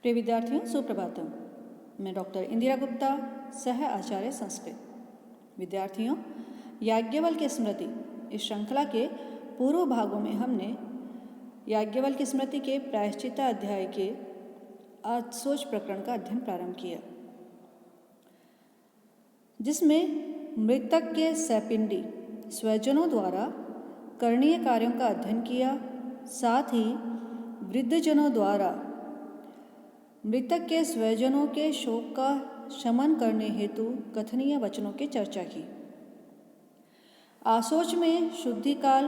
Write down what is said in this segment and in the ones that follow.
प्रिय विद्यार्थियों, सुप्रभातम। मैं डॉक्टर इंदिरा गुप्ता, सह आचार्य संस्कृत। विद्यार्थियों, याज्ञवल्क्य स्मृति इस श्रृंखला के पूर्व भागों में हमने याज्ञवल्क्य स्मृति के प्रायश्चित्त अध्याय के आसोच प्रकरण का अध्ययन प्रारंभ किया, जिसमें मृतक के सैपिंडी स्वजनों द्वारा करणीय कार्यों का अध्ययन किया। साथ ही वृद्धजनों द्वारा मृतक के स्वजनों के शोक का शमन करने हेतु कथनीय वचनों की चर्चा की। आसोच में शुद्धि काल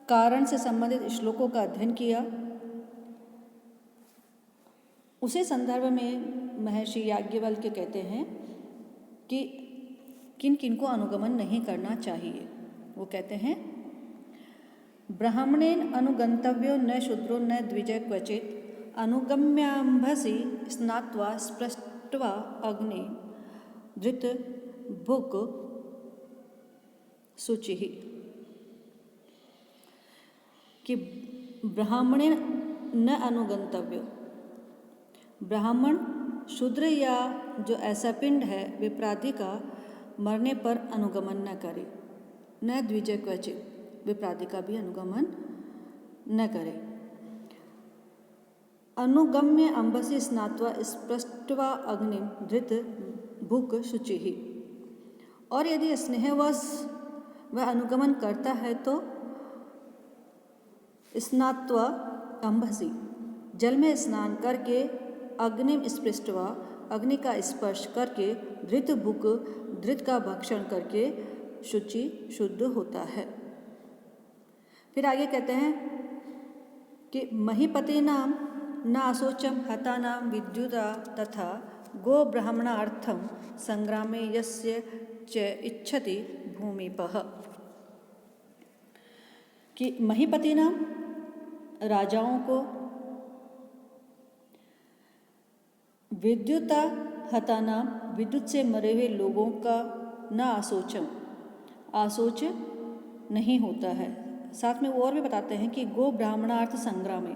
कारण से संबंधित श्लोकों का अध्ययन किया। उसी संदर्भ में महर्षि याज्ञवल्क्य कहते हैं कि किन किन को अनुगमन नहीं करना चाहिए। वो कहते हैं, ब्राह्मणेन अनुगंतव्यो न शूद्रो न द्विजः क्वचित् अनुगम्याम्भसि स्नात्वा स्पृष्ट्वा अग्नि धृत भुक् शुचिः। कि ब्राह्मणेन न अनुगंतव्यो, ब्राह्मण शूद्र या जो ऐसा पिंड है विप्रादि का मरने पर अनुगमन न करे। न द्विजः क्वचित्, विप्रादि का भी अनुगमन न करे। अनुगम्य अम्बसि स्नात्वा स्पृष्ट्वा अग्निम धृत भुक् शुचिः। और यदि स्नेहवश वह अनुगमन करता है तो स्नात्वा अम्बसि, जल में स्नान करके, अग्निम स्पृष्ट्वा, अग्नि का स्पर्श करके, धृत भुक्, धृत का भक्षण करके शुचि शुद्ध होता है। फिर आगे कहते हैं कि महीपति नाम न अशोचम हतानां विद्युता तथा गो ब्राह्मणार्थम संग्रामे यस्य च इच्छति भूमिपः। कि महीपति नाम राजाओं को, विद्युता हतानां विद्युत से मरे हुए लोगों का न आशोचम, आशोच नहीं होता है। साथ में वो और भी बताते हैं कि गो ब्राह्मणार्थ संग्रामे,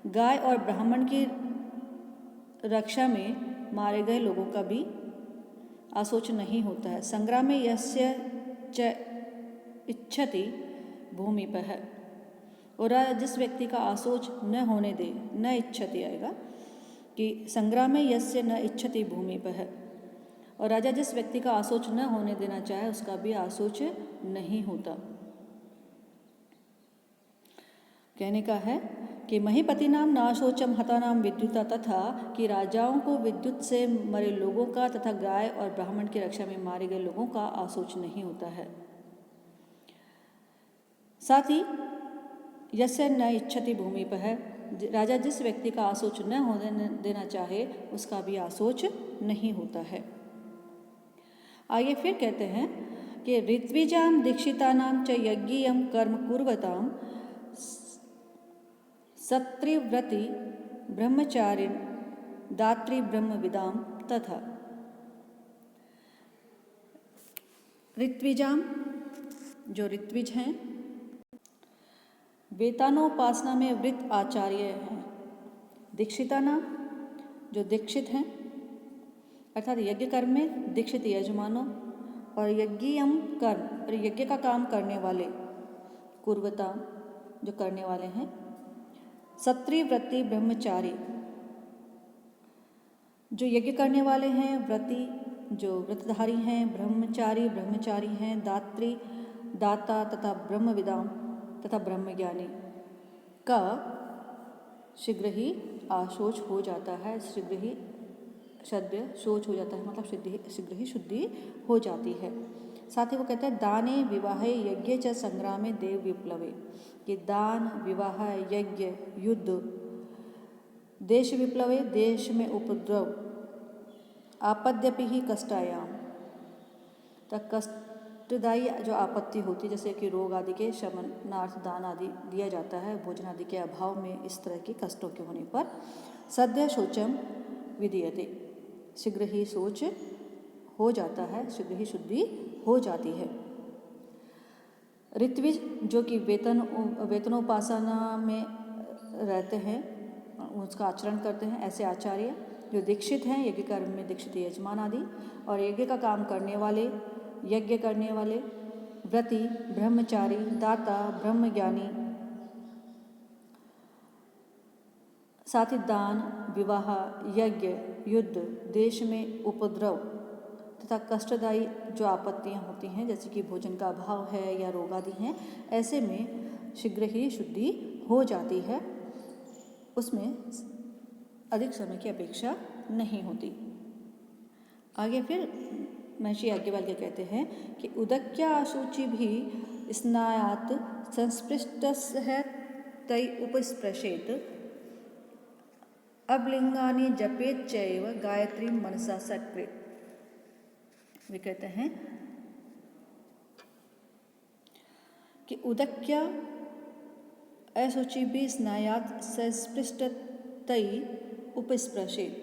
गाय और ब्राह्मण की रक्षा में मारे गए लोगों का भी आशोच नहीं होता है। संग्राम में यस्य च इच्छति भूमिपः, और जिस व्यक्ति का आशोच न होने दे, न इच्छति आएगा कि संग्राम में यस्य न इच्छति भूमिपः, और राजा जिस व्यक्ति का आशोच न होने देना चाहे उसका भी आशोच नहीं होता। कहने का है कि महीपति नाम नाशोचम हतानाम विद्युता, तथा कि राजाओं को विद्युत से मरे लोगों का तथा गाय और ब्राह्मण की रक्षा में मारे गए लोगों का आशोच नहीं होता है। साथ ही यस्य न इच्छति भूमिपः, राजा जिस व्यक्ति का आशोच न होने देना चाहे उसका भी आशोच नहीं होता है। आगे फिर कहते हैं कि ऋत्विजाम दीक्षितानाम च यज्ञीयम कर्म कुर्वताम सत्रिव्रति ब्रह्मचारिण दात्री ब्रह्मविदाम तथा। ऋत्विजाम जो ऋत्विज हैं, वेतानोपासना में वृत आचार्य हैं। दीक्षितानाम जो दीक्षित हैं, अर्थात यज्ञ कर्म में दीक्षित यजमानों, और यज्ञीयम कर्म और यज्ञ का काम करने वाले, कुर्वता जो करने वाले हैं, सत्रिव्रति ब्रह्मचारी जो यज्ञ करने वाले हैं, व्रति जो व्रतधारी हैं, ब्रह्मचारी ब्रह्मचारी हैं, दात्री दाता तथा ब्रह्मविदाम तथा ब्रह्मज्ञानी का शीघ्र ही आशोच हो जाता है, शीघ्र ही सद्य शोच हो जाता है, मतलब शीघ्र ही शुद्धि हो जाती है। साथ ही वो कहते हैं दाने विवाहे यज्ञ च संग्रामे देव विप्लवे, कि दान विवाह यज्ञ युद्ध देश विप्लवे, देश में उपद्रव, आपद्यपि ही कष्टायाम, तक कष्टदायी जो आपत्ति होती है, जैसे कि रोग आदि के शमनार्थ दान आदि दिया जाता है, भोजन आदि के अभाव में इस तरह के कष्टों के होने पर सद्य शोचम विधीयते, शीघ्र ही शोच हो जाता है, शीघ्र ही शुद्धि हो जाती है। ऋत्विज जो कि वेतनोपासना में रहते हैं, उसका आचरण करते हैं। ऐसे आचार्य जो दीक्षित हैं, यज्ञ कर्म में दीक्षित यजमान आदि, और यज्ञ का काम करने वाले, यज्ञ करने वाले, व्रती, ब्रह्मचारी, दाता, ब्रह्मज्ञानी, साथ ही दान, विवाह, यज्ञ, युद्ध, देश में उपद्रव तथा कष्टदायी जो आपत्तियां होती हैं, जैसे कि भोजन का अभाव है या रोग आदि हैं, ऐसे में शीघ्र ही शुद्धि हो जाती है, उसमें अधिक समय की अपेक्षा नहीं होती। आगे फिर महर्षि याज्ञवल्क्य कहते हैं कि उदक्या अशुचि भी स्नायात संस्पृष्टस्य तै उपस्पृशेत अबलिंगानि जपेत चैव गायत्री मनसा सकृत। वे कहते हैं कि उदक्या अशुचि भी स्नायात संस्पृष्ट तई उपस्पृशेत,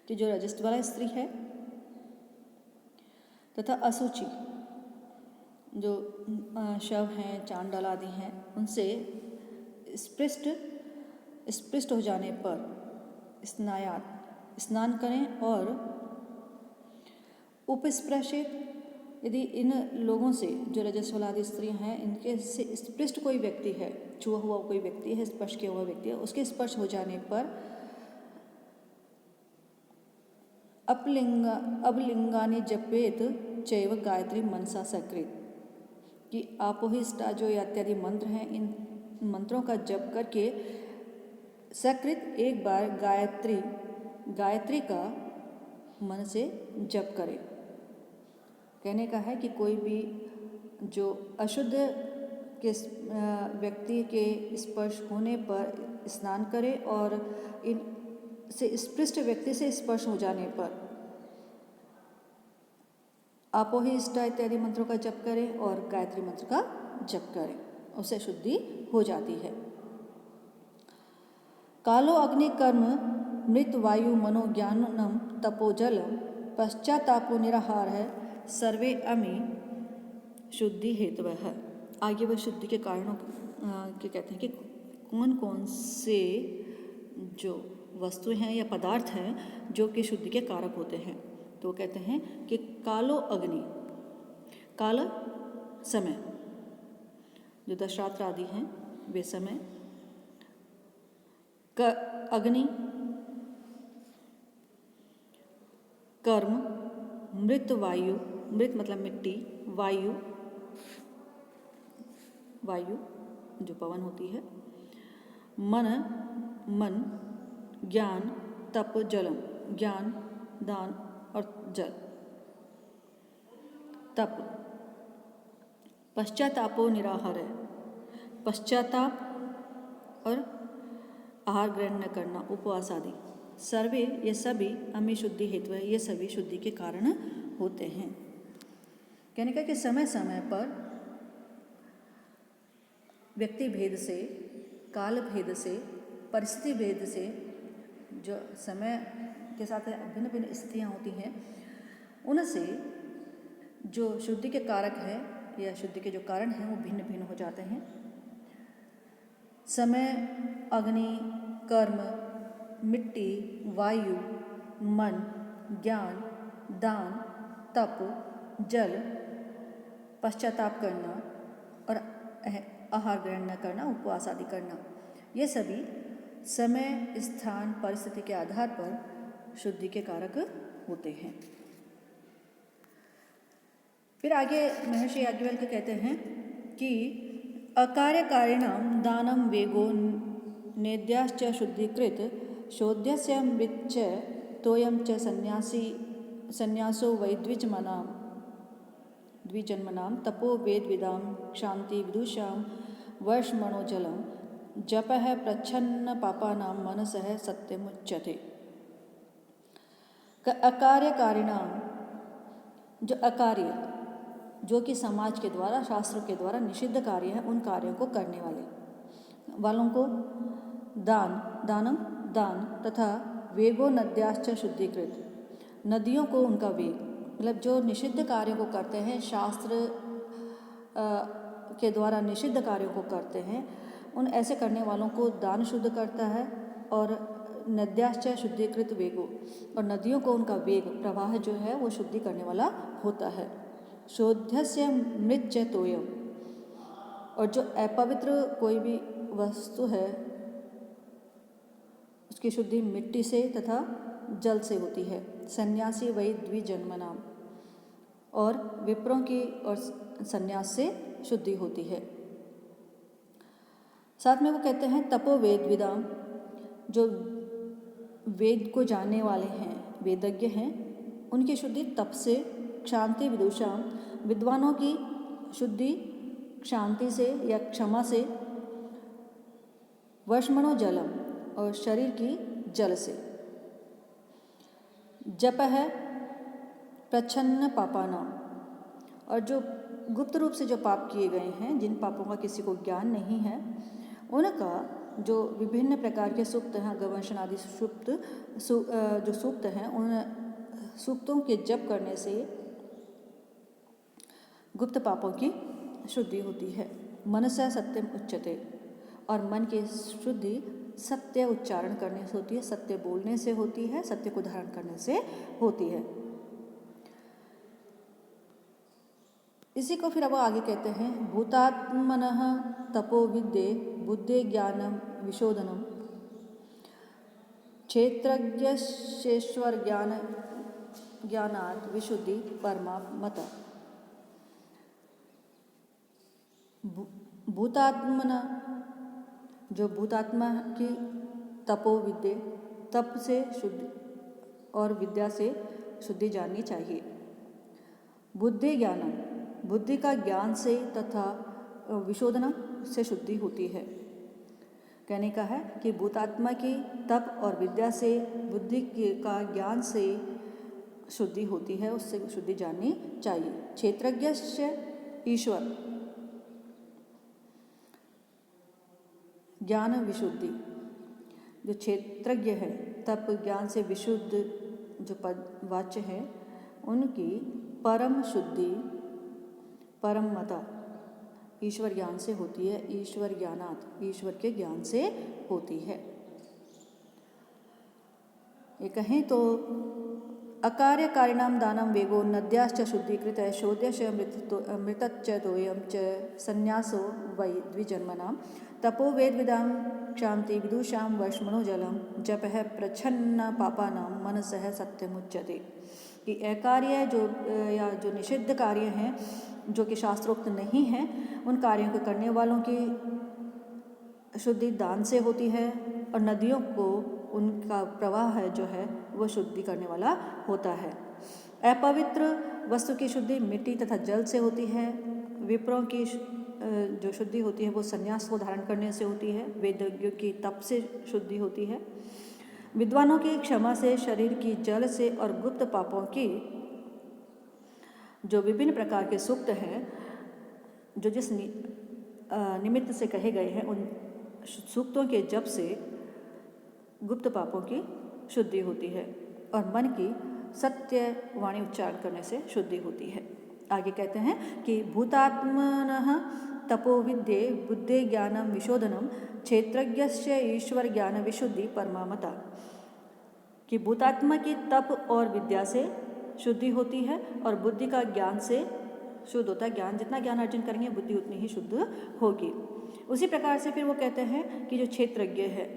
कि जो रजस्त वाला स्त्री है तथा अशुचि जो शव हैं, चांडाल आदि हैं, उनसे स्पृष्ट हो जाने पर स्नायात स्नान करें, और उपस्पृशित यदि इन लोगों से जो रजस्वलादि स्त्रियां हैं, इनके से स्पृष्ट कोई व्यक्ति है, छुआ हुआ कोई व्यक्ति है, स्पर्श किया हुआ व्यक्ति है, उसके स्पर्श हो जाने पर अबलिंगानि जपेत चैव गायत्री मनसा सकृत, कि आपोहिष्टा जो इत्यादि मंत्र हैं, इन मंत्रों का जप करके सकृत एक बार गायत्री का मन से जप करें। कहने का है कि कोई भी जो अशुद्ध के व्यक्ति के स्पर्श होने पर स्नान करे, और इन से स्पृष्ट व्यक्ति से स्पर्श हो जाने पर आपोहि इष्टा इत्यादि मंत्रों का जप करें और गायत्री मंत्र का जप करें, उससे शुद्धि हो जाती है। कालो अग्नि कर्म मृत वायु मनोज्ञानम तपोजलम पश्चातापो निराहार है सर्वे अमी शुद्धि हेतवः। आगे वह शुद्धि के कारणों के कहते हैं कि कौन कौन से जो वस्तु हैं या पदार्थ हैं जो कि शुद्धि के कारक होते हैं। तो कहते हैं कि कालो अग्नि, काल समय, जो दशरात्र आदि हैं वे समय, अग्नि, कर्म, मृत वायु, मृत मतलब मिट्टी, वायु जो पवन होती है, मन, ज्ञान, तप, जलम, ज्ञान, दान और जल, तप। पश्चातापो निराहार है, पश्चाताप और आहार ग्रहण न करना, उपवास आदि, सर्वे ये सभी अमी शुद्धि हेतु है, ये सभी शुद्धि के कारण होते हैं। कहने का कि समय समय पर व्यक्ति भेद से, काल भेद से, परिस्थिति भेद से, जो समय के साथ भिन्न भिन्न स्थितियाँ होती हैं, उनसे जो शुद्धि के कारक है या शुद्धि के जो कारण हैं वो भिन्न भिन्न हो जाते हैं। समय, अग्नि, कर्म, मिट्टी, वायु, मन, ज्ञान, दान, तप, जल, पश्चाताप करना और आहार ग्रहण न करना, उपवास आदि करना, ये सभी समय, स्थान, परिस्थिति के आधार पर शुद्धि के कारक होते हैं। फिर आगे महर्षि याज्ञवल्क्य कहते हैं कि अकार्यकारिणां दानं वेगो नेद्याश्च शुद्धिकृत शोध्यस्य मृच्च तोयं च संन्यासो वै द्विजन्मनां तपो वेदविदां क्षान्ति विदुषां वर्षमणोजलं जपः प्रच्छन्न पापानां मनसः सत्यमुच्यते। अकार्यकारिणां, जो अकार्य, जो कि समाज के द्वारा, शास्त्रों के द्वारा निषिद्ध कार्य है, उन कार्यों को करने वालों को दान तथा वेगो नद्याश्च शुद्धिकृत, नदियों को उनका वेग, मतलब जो निषिद्ध कार्यों को करते हैं, शास्त्र के द्वारा निषिद्ध कार्यों को करते हैं, उन ऐसे करने वालों को दान शुद्ध करता है। और नद्याश्च शुद्धीकृत वेगो, और नदियों को उनका वेग प्रवाह जो है वो शुद्धि करने वाला होता है। शोध्यस्य मृच्च तोयम, और जो अपवित्र कोई भी वस्तु है उसकी शुद्धि मिट्टी से तथा जल से होती है। सन्यासी वही द्विजन्मनाम, और विप्रों की और सन्यास से शुद्धि होती है। साथ में वो कहते हैं तपो वेद विदाम, जो वेद को जानने वाले हैं, वेदज्ञ हैं, उनकी शुद्धि तप से। क्षांति विदुषाम, विद्वानों की शुद्धि क्षांति से या क्षमा से। वशमणो जलम, और शरीर की जल से। जप है प्रच्छन्न पापानाम, और जो गुप्त रूप से जो पाप किए गए हैं, जिन पापों का किसी को ज्ञान नहीं है, उनका जो विभिन्न प्रकार के सूक्त हैं, गवंशन आदि जो सूक्त हैं, उन सूक्तों के जप करने से गुप्त पापों की शुद्धि होती है। मनसा सत्यम उच्यते, और मन की शुद्धि सत्य उच्चारण करने से होती है, सत्य बोलने से होती है, सत्य को धारण करने से होती है। इसी को फिर अब आगे कहते हैं भूतात्मनः तपो विद्ये बुद्धे ज्ञानम विशोधनम क्षेत्रज्ञेश्वर ज्ञानात् विशुद्धि परमा मता। भूतात्मना, जो भूतात्मा की तपो विद्ये, तप से शुद्धि और विद्या से शुद्धि जाननी चाहिए। बुद्धि ज्ञानम, बुद्धि का ज्ञान से तथा विशोधनम से शुद्धि होती है। कहने का है कि भूतात्मा की तप और विद्या से, बुद्धि का ज्ञान से शुद्धि होती है, उससे शुद्धि जाननी चाहिए। क्षेत्रज्ञ ईश्वर ज्ञान विशुद्धि, जो क्षेत्रज्ञ है, तप ज्ञान से विशुद्ध जो पद वाच्य है, उनकी परम शुद्धि परम मता ईश्वर ज्ञान से होती है। ईश्वर ज्ञानात्, ईश्वर के ज्ञान से होती है। ये कहें तो अकार्य कारिणाम दानम वेगो नद्याश्च शुद्धीकृत शोध्यश्च मृतच्च तोयम च संन्यासो वै द्विजन्मनाम तपो वेद विदाम क्षांति विदुषाम वैष्मणो जलम जपः प्रच्छन्न पापानां मनसः सत्यमुच्यते। कि अकार्य जो निषिद्ध कार्य हैं, जो कि शास्त्रोक्त नहीं हैं, उन कार्यों को करने वालों की शुद्धि दान से होती है, और नदियों को उनका प्रवाह है जो है वो शुद्धि करने वाला होता है। अपवित्र वस्तु की शुद्धि मिट्टी तथा जल से होती है। विप्रों की जो शुद्धि होती है वो संन्यास को धारण करने से होती है। वेदज्ञों की तप से शुद्धि होती है। विद्वानों की क्षमा से, शरीर की जल से, और गुप्त पापों की जो विभिन्न प्रकार के सूक्त हैं, जो जिस निमित्त से कहे गए हैं, उन सूक्तों के जप से गुप्त पापों की शुद्धि होती है, और मन की सत्य वाणी उच्चारण करने से शुद्धि होती है। आगे कहते हैं कि भूतात्मनः तपो विद्ये बुद्धे ज्ञानम विशोधनम क्षेत्रज्ञस्य ईश्वर ज्ञान विशुद्धि परमामता। कि भूतात्मा की तप और विद्या से शुद्धि होती है, और बुद्धि का ज्ञान से शुद्ध होता है। ज्ञान, जितना ज्ञान अर्जन करेंगे बुद्धि उतनी ही शुद्ध होगी। उसी प्रकार से फिर वो कहते हैं कि जो क्षेत्रज्ञ है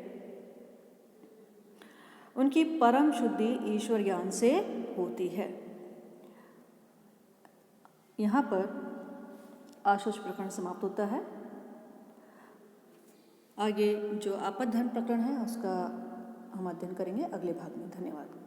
उनकी परम शुद्धि ईश्वर ज्ञान से होती है। यहाँ पर आशुष प्रकरण समाप्त होता है। आगे जो आपद धर्म प्रकरण है उसका हम अध्ययन करेंगे अगले भाग में। धन्यवाद।